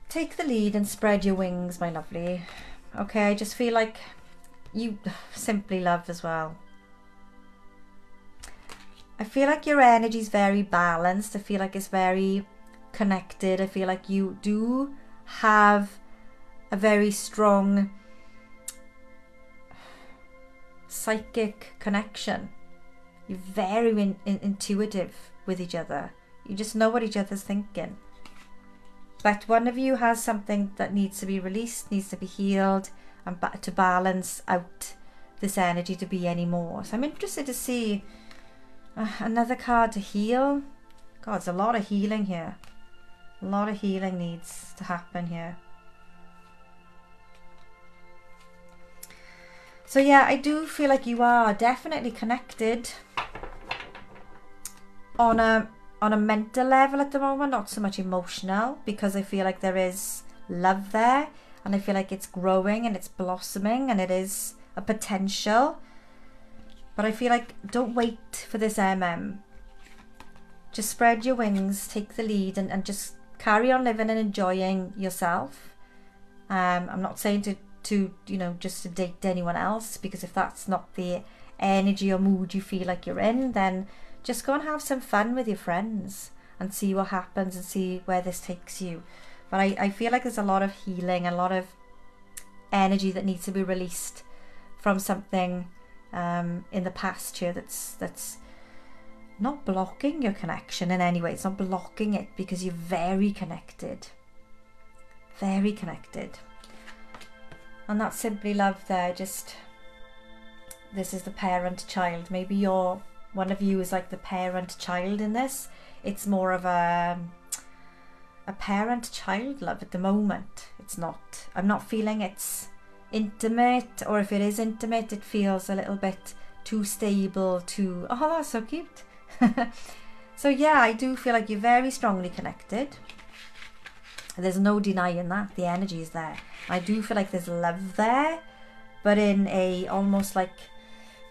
Take the lead and spread your wings, my lovely. Okay, I just feel like you simply love as well. I feel like your energy is very balanced. I feel like it's very connected. I feel like you do have a very strong psychic connection. You're very intuitive with each other. You just know what each other's thinking. But one of you has something that needs to be released, needs to be healed, and to balance out this energy to be any more. So I'm interested to see another card to heal. God, there's a lot of healing here. A lot of healing needs to happen here. So yeah, I do feel like you are definitely connected on a mental level at the moment, not so much emotional, because I feel like there is love there, and I feel like it's growing and it's blossoming and it is a potential. But I feel like don't wait for this just spread your wings, take the lead, and just carry on living and enjoying yourself. I'm not saying to you know, just to date anyone else, because if that's not the energy or mood you feel like you're in, then just go and have some fun with your friends and see what happens and see where this takes you. But I feel like there's a lot of healing, a lot of energy that needs to be released from something in the past here that's not blocking your connection in any way. It's not blocking it, because you're very connected. Very connected. And that's simply love there. Just, this is the parent-child. Maybe one of you is like the parent-child in this. It's more of a parent-child love at the moment. It's not, I'm not feeling it's intimate, or if it is intimate, it feels a little bit too stable, too, oh, that's so cute. So yeah, I do feel like you're very strongly connected. There's no denying that. The energy is there. I do feel like there's love there, but in a almost like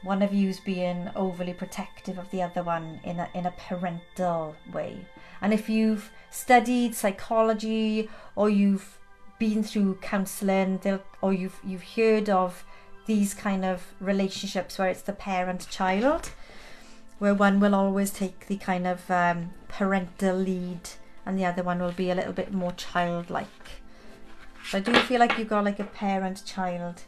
one of you's being overly protective of the other one in a parental way. And if you've studied psychology, or you've been through counselling, or you've heard of these kind of relationships where it's the parent-child, where one will always take the kind of parental lead and the other one will be a little bit more childlike. So I do feel like you've got like a parent-child,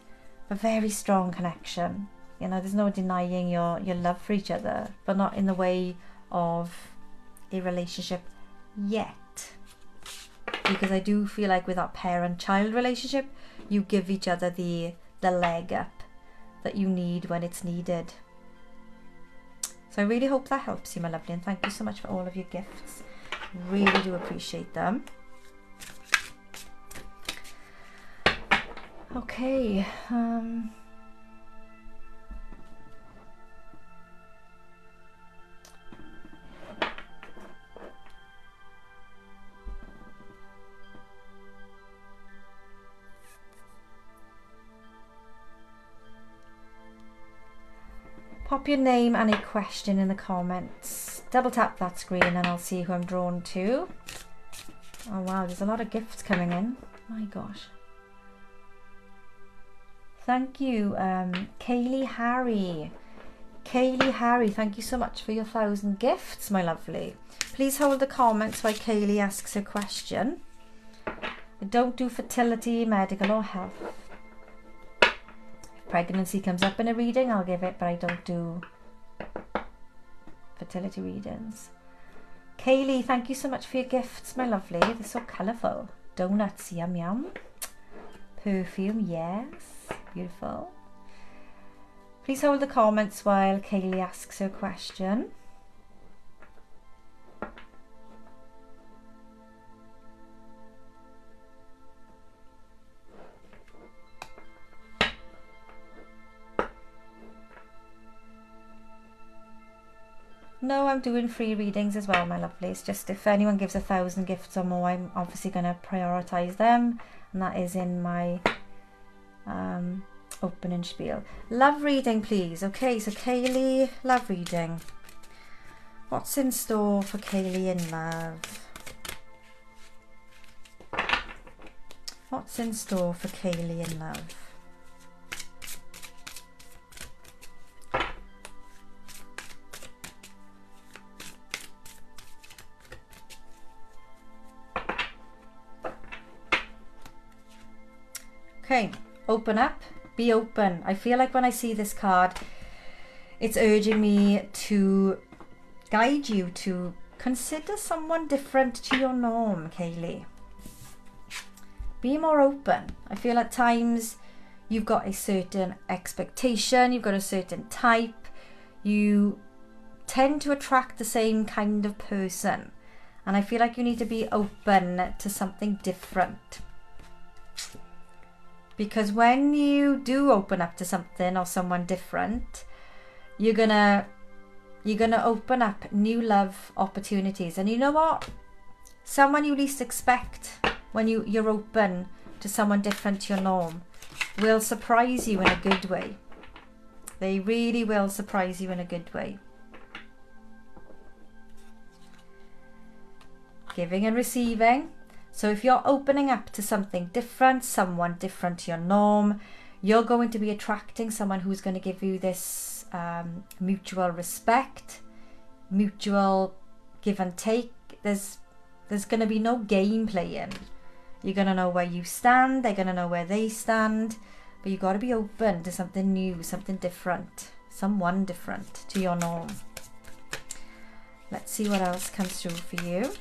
a very strong connection. You know, there's no denying your love for each other, but not in the way of a relationship yet. Because I do feel like with that parent-child relationship, you give each other the leg up that you need when it's needed. So I really hope that helps you, my lovely, and thank you so much for all of your gifts. Really do appreciate them. Okay, pop your name and a question in the comments. Double tap that screen and I'll see who I'm drawn to. Oh wow, there's a lot of gifts coming in. My gosh. Thank you, Kaylee Harry. Kaylee Harry, thank you so much for your 1,000 gifts, my lovely. Please hold the comments while Kaylee asks her question. I don't do fertility, medical or health. pregnancy comes up in a reading, I'll give it, but I don't do fertility readings. Kaylee, thank you so much for your gifts, my lovely. They're so colourful. Donuts, yum yum. Perfume, yes. Beautiful. Please hold the comments while Kaylee asks her question. No, I'm doing free readings as well, my lovely. It's just if anyone gives 1,000 gifts or more, I'm obviously going to prioritise them. And that is in my opening spiel. Love reading, please. Okay, so Kaylee, love reading. What's in store for Kaylee in love? What's in store for Kaylee in love? Okay, open up, be open. I feel like when I see this card, it's urging me to guide you to consider someone different to your norm, Kaylee. Be more open. I feel at times you've got a certain expectation, you've got a certain type, you tend to attract the same kind of person. And I feel like you need to be open to something different. Because when you do open up to something or someone different, you're gonna open up new love opportunities. And you know what? Someone you least expect when you're open to someone different to your norm will surprise you in a good way. They really will surprise you in a good way. Giving and receiving. So if you're opening up to something different, someone different to your norm, you're going to be attracting someone who's going to give you this mutual respect, mutual give and take. There's going to be no game playing. You're going to know where you stand, they're going to know where they stand, but you've got to be open to something new, something different, someone different to your norm. Let's see what else comes through for you.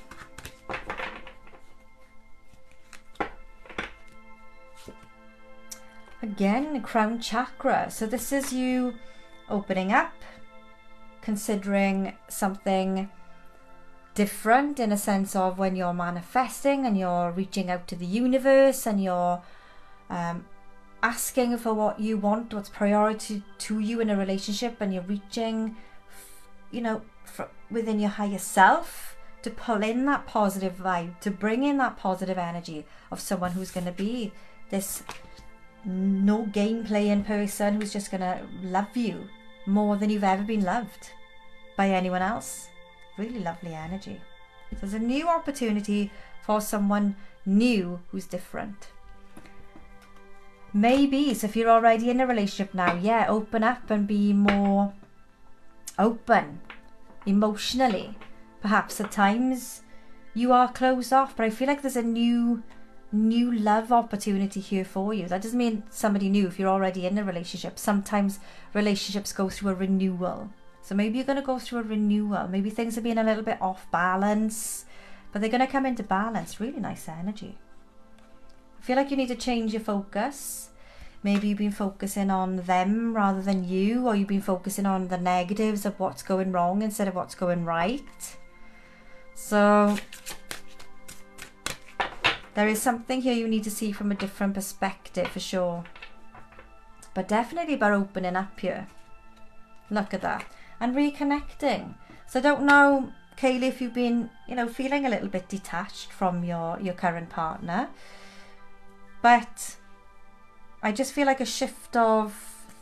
Again, crown chakra. So this is you opening up, considering something different in a sense of when you're manifesting and you're reaching out to the universe and you're asking for what you want, what's priority to you in a relationship, and you're reaching, you know, within your higher self to pull in that positive vibe, to bring in that positive energy of someone who's going to be this no game playing person who's just gonna love you more than you've ever been loved by anyone else. Really lovely energy. So there's a new opportunity for someone new who's different. Maybe, so if you're already in a relationship now, yeah, open up and be more open emotionally. Perhaps at times you are closed off, but I feel like there's a new love opportunity here for you. That doesn't mean somebody new if you're already in a relationship. Sometimes relationships go through a renewal. So maybe you're going to go through a renewal. Maybe things are being a little bit off balance, but they're going to come into balance. Really nice energy. I feel like you need to change your focus. Maybe you've been focusing on them rather than you, or you've been focusing on the negatives of what's going wrong instead of what's going right. So there is something here you need to see from a different perspective for sure. But definitely about opening up here. Look at that. And reconnecting. So I don't know, Kaylee, if you've been, you know, feeling a little bit detached from your current partner. But I just feel like a shift of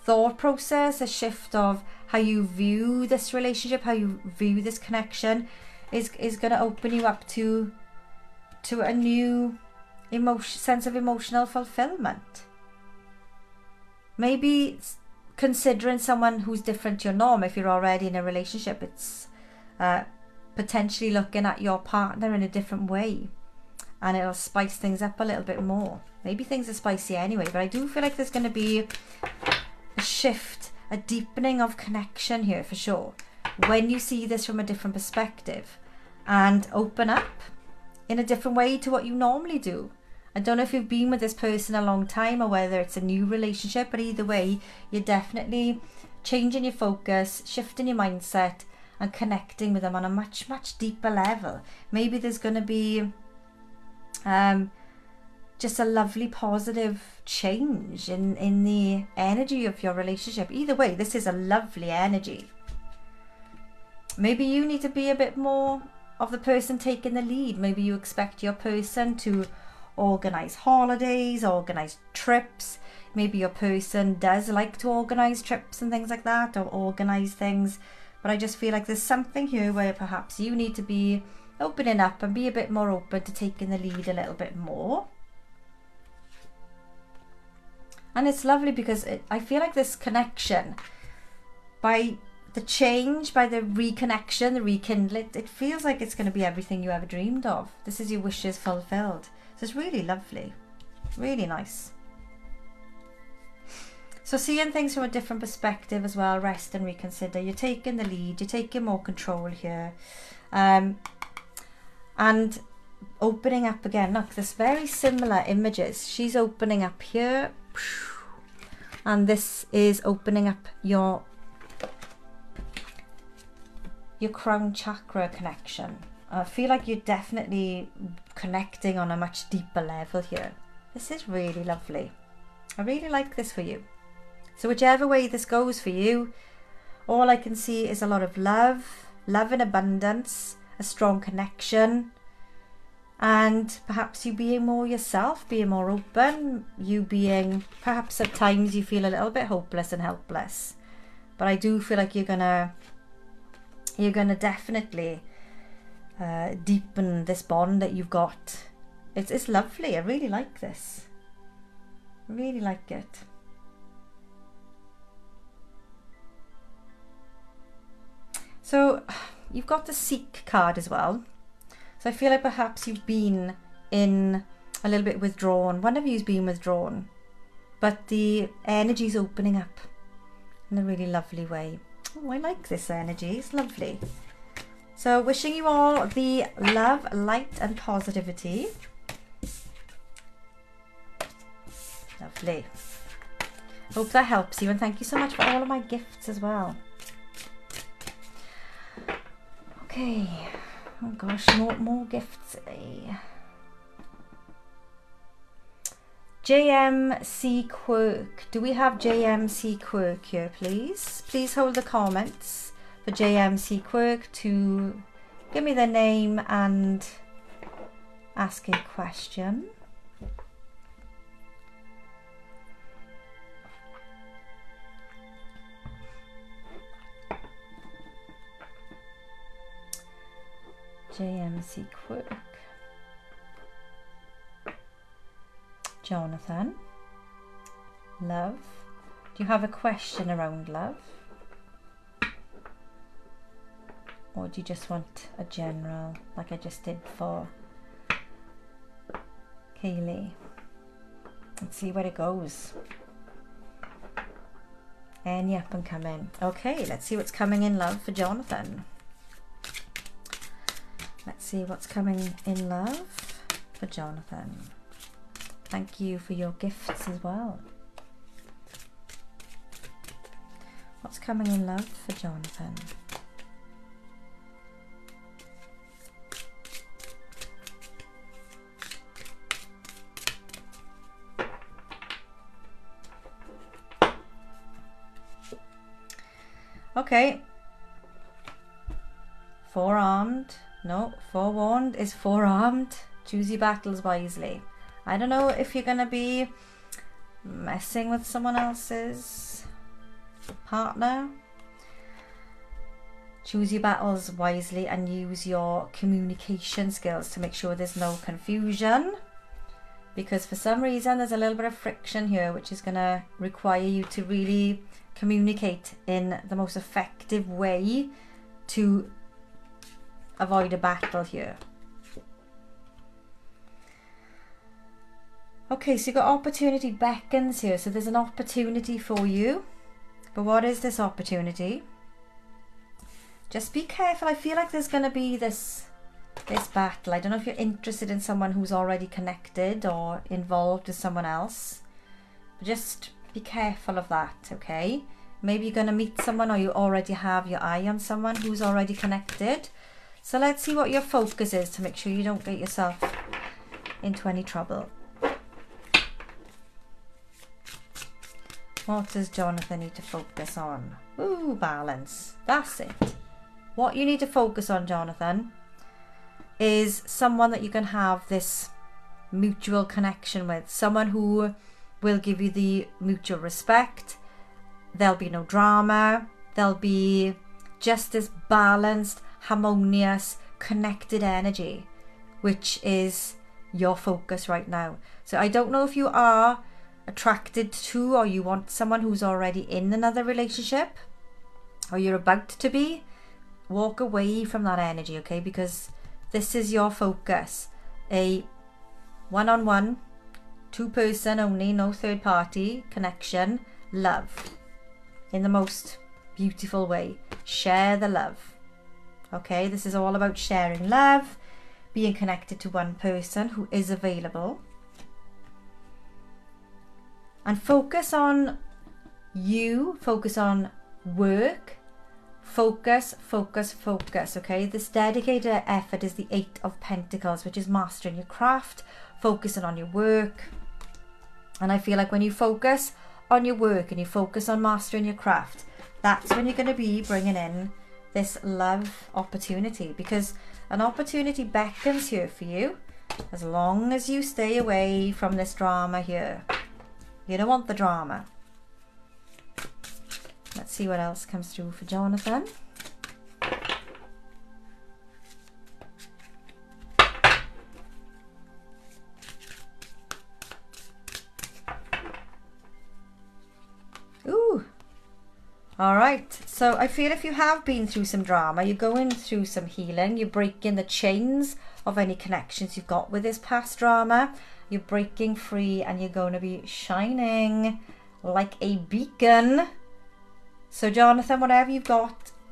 thought process, a shift of how you view this relationship, how you view this connection is going to open you up to a new sense of emotional fulfillment. Maybe considering someone who's different to your norm. If you're already in a relationship, it's potentially looking at your partner in a different way, and it'll spice things up a little bit more. Maybe things are spicy anyway, but I do feel like there's going to be shift, a deepening of connection here for sure. When you see this from a different perspective and open up in a different way to what you normally do. I don't know if you've been with this person a long time or whether it's a new relationship, but either way, you're definitely changing your focus, shifting your mindset and connecting with them on a much, much deeper level. Maybe there's going to be just a lovely positive change in the energy of your relationship. Either way, this is a lovely energy. Maybe you need to be a bit more of the person taking the lead. Maybe you expect your person to organize holidays, organize trips. Maybe your person does like to organize trips and things like that, or organize things. But I just feel like there's something here where perhaps you need to be opening up and be a bit more open to taking the lead a little bit more. And it's lovely because I feel like this connection, by the change, by the reconnection, the rekindle, it feels like it's going to be everything you ever dreamed of. This is your wishes fulfilled. So it's really lovely, really nice. So seeing things from a different perspective as well, rest and reconsider. You're taking the lead, you're taking more control here. And opening up again. Look, there's very similar images. She's opening up here. And this is opening up your crown chakra connection. I feel like you're definitely connecting on a much deeper level here. This is really lovely. I really like this for you. So whichever way this goes for you, all I can see is a lot of love, love in abundance, a strong connection, and perhaps you being more yourself, being more open, you being, perhaps at times you feel a little bit hopeless and helpless. But I do feel like you're gonna definitely deepen this bond that you've got. It's lovely. I really like this. I really like it. So you've got the Seek card as well. So I feel like perhaps you've been in a little bit withdrawn. One of you's been withdrawn, but the energy's opening up in a really lovely way. Oh, I like this energy. It's lovely. So wishing you all the love, light and positivity. Lovely. Hope that helps you, and thank you so much for all of my gifts as well. Okay. Oh gosh, more gifts. JMC Quirk. Do we have JMC Quirk here, please? Please hold the comments for JMC Quirk to give me their name and ask a question. JMC Quirk. Jonathan. Love. Do you have a question around love? Or do you just want a general, like I just did for Kaylee? Let's see where it goes. Any up and coming. Okay, let's see what's coming in love for Jonathan. Let's see what's coming in love for Jonathan. Thank you for your gifts as well. What's coming in love for Jonathan? Okay. Forearmed. No, forewarned is forearmed. Choose your battles wisely. I don't know if you're going to be messing with someone else's partner. Choose your battles wisely and use your communication skills to make sure there's no confusion. Because for some reason there's a little bit of friction here, which is going to require you to really communicate in the most effective way to avoid a battle here. Okay, so you've got opportunity beckons here. So there's an opportunity for you. But what is this opportunity? Just be careful. I feel like there's going to be this battle. I don't know if you're interested in someone who's already connected or involved with someone else. But just be careful of that, okay? Maybe you're going to meet someone, or you already have your eye on someone who's already connected. So let's see what your focus is to make sure you don't get yourself into any trouble. What does Jonathan need to focus on? Ooh, balance. That's it. What you need to focus on, Jonathan, is someone that you can have this mutual connection with. Someone who will give you the mutual respect. There'll be no drama. There'll be just this balanced, harmonious, connected energy, which is your focus right now. So I don't know if you are attracted to, or you want someone who's already in another relationship, or you're about to be. Walk away from that energy, okay? Because this is your focus. A one-on-one, two-person only, no third party connection, love in the most beautiful way. Share the love, okay? This is all about sharing love, being connected to one person who is available, and focus on you, focus on work, focus, okay? This dedicated effort is the 8 of Pentacles, which is mastering your craft, focusing on your work. And I feel like when you focus on your work and you focus on mastering your craft, that's when you're going to be bringing in this love opportunity, because an opportunity beckons here for you, as long as you stay away from this drama here. You don't want the drama. Let's see what else comes through for Jonathan. Ooh. All right. So I feel if you have been through some drama, you're going through some healing, you're breaking the chains of any connections you've got with this past drama. You're breaking free and you're going to be shining like a beacon. So Jonathan, whatever you've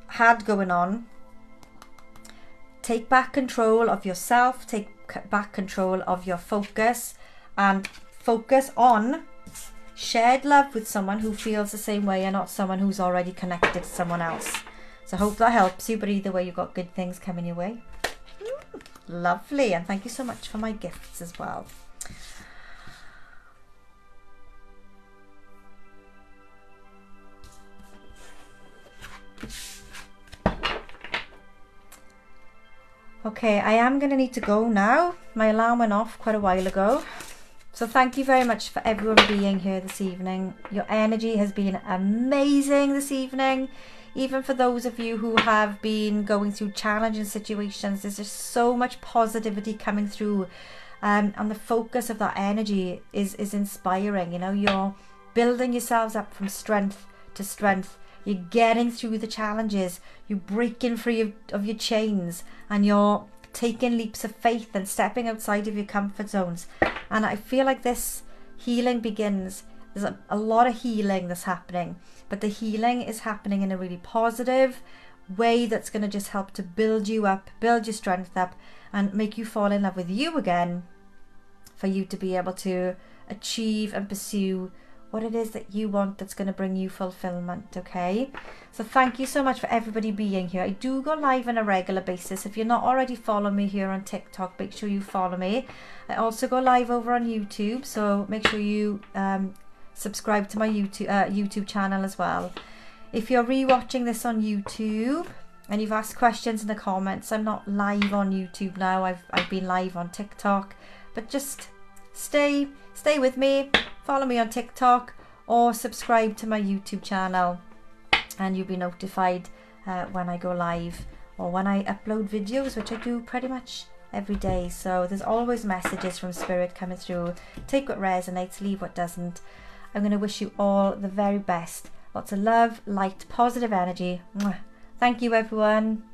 had going on, take back control of yourself, take back control of your focus, and focus on shared love with someone who feels the same way and not someone who's already connected to someone else. So I hope that helps you, but either way, you've got good things coming your way. Lovely, and thank you so much for my gifts as well. Okay, I am going to need to go now. My alarm went off quite a while ago. So thank you very much for everyone being here this evening. Your energy has been amazing this evening. Even for those of you who have been going through challenging situations, there's just so much positivity coming through. And the focus of that energy is inspiring. You know, you're building yourselves up from strength to strength. You're getting through the challenges. You're breaking free of your chains, and you're taking leaps of faith and stepping outside of your comfort zones. And I feel like this healing begins. There's a lot of healing that's happening, but the healing is happening in a really positive way that's going to just help to build you up, build your strength up, and make you fall in love with you again, for you to be able to achieve and pursue what it is that you want, that's going to bring you fulfillment, okay? So thank you so much for everybody being here. I do go live on a regular basis. If you're not already following me here on TikTok, make sure you follow me. I also go live over on YouTube, so make sure you subscribe to my YouTube channel as well. If you're rewatching this on YouTube and you've asked questions in the comments, I'm not live on YouTube now. I've been live on TikTok, but just stay with me, follow me on TikTok, or subscribe to my YouTube channel, and you'll be notified when I go live or when I upload videos, which I do pretty much every day. So there's always messages from Spirit coming through. Take what resonates, leave what doesn't. I'm going to wish you all the very best. Lots of love, light, positive energy. Thank you, everyone.